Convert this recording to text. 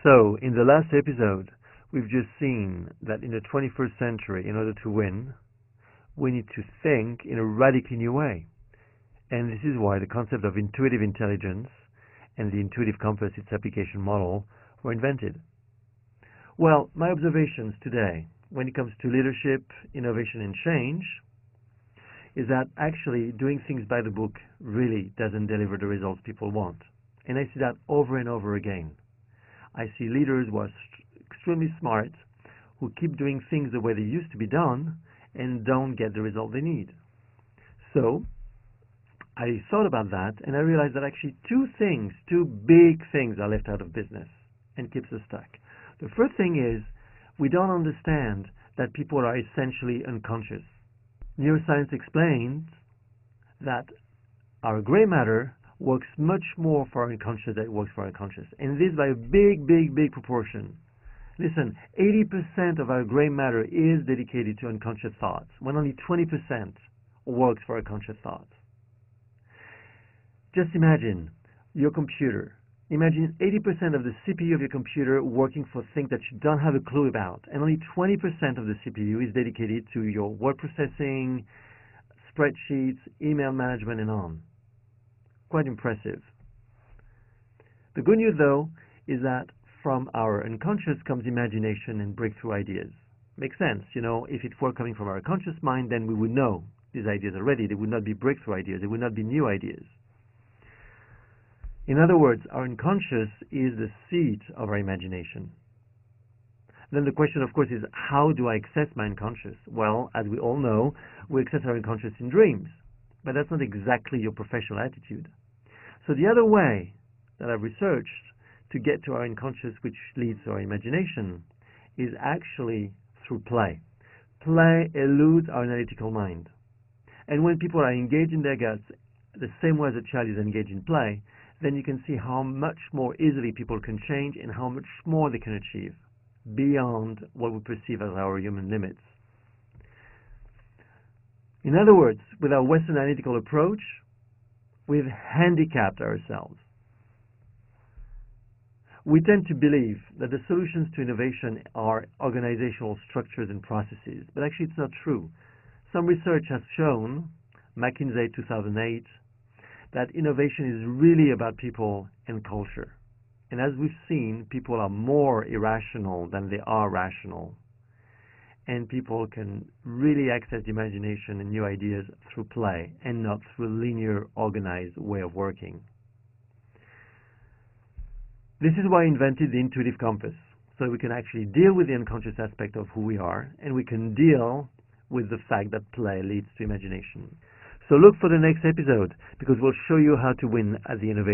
So, in the last episode, we've just seen that in the 21st century, in order to win, we need to think in a radically new way. And this is why the concept of intuitive intelligence and the intuitive compass, its application model, were invented. Well, my observations today, when it comes to leadership, innovation, and change, is that actually doing things by the book really doesn't deliver the results people want. And I see that over and over again. I see leaders who are extremely smart, who keep doing things the way they used to be done, and don't get the result they need. So, I thought about that, and I realized that actually two big things are left out of business and keeps us stuck. The first thing is, we don't understand that people are essentially unconscious. Neuroscience explains that our gray matter works much more for our unconscious than it works for our conscious, and this by a big proportion. Listen, 80% of our gray matter is dedicated to unconscious thoughts, when only 20% works for our conscious thoughts. Just imagine your computer. Imagine 80% of the CPU of your computer working for things that you don't have a clue about, and only 20% of the CPU is dedicated to your word processing, spreadsheets, email management, and on. Quite impressive. The good news, though, is that from our unconscious comes imagination and breakthrough ideas. Makes sense, if it were coming from our conscious mind, then we would know these ideas already. They would not be breakthrough ideas. They would not be new ideas. In other words, our unconscious is the seat of our imagination. Then the question, of course, is how do I access my unconscious? Well, as we all know, we access our unconscious in dreams, but that's not exactly your professional attitude. So the other way that I've researched to get to our unconscious, which leads to our imagination, is actually through play. Play eludes our analytical mind. And when people are engaged in their guts, the same way as a child is engaged in play, then you can see how much more easily people can change and how much more they can achieve beyond what we perceive as our human limits. In other words, with our Western analytical approach, we've handicapped ourselves. We tend to believe that the solutions to innovation are organizational structures and processes, but actually it's not true. Some research has shown, McKinsey 2008, that innovation is really about people and culture. And as we've seen, people are more irrational than they are rational. And people can really access the imagination and new ideas through play and not through a linear, organized way of working. This is why I invented the intuitive compass, so we can actually deal with the unconscious aspect of who we are, and we can deal with the fact that play leads to imagination. So look for the next episode, because we'll show you how to win at the innovation.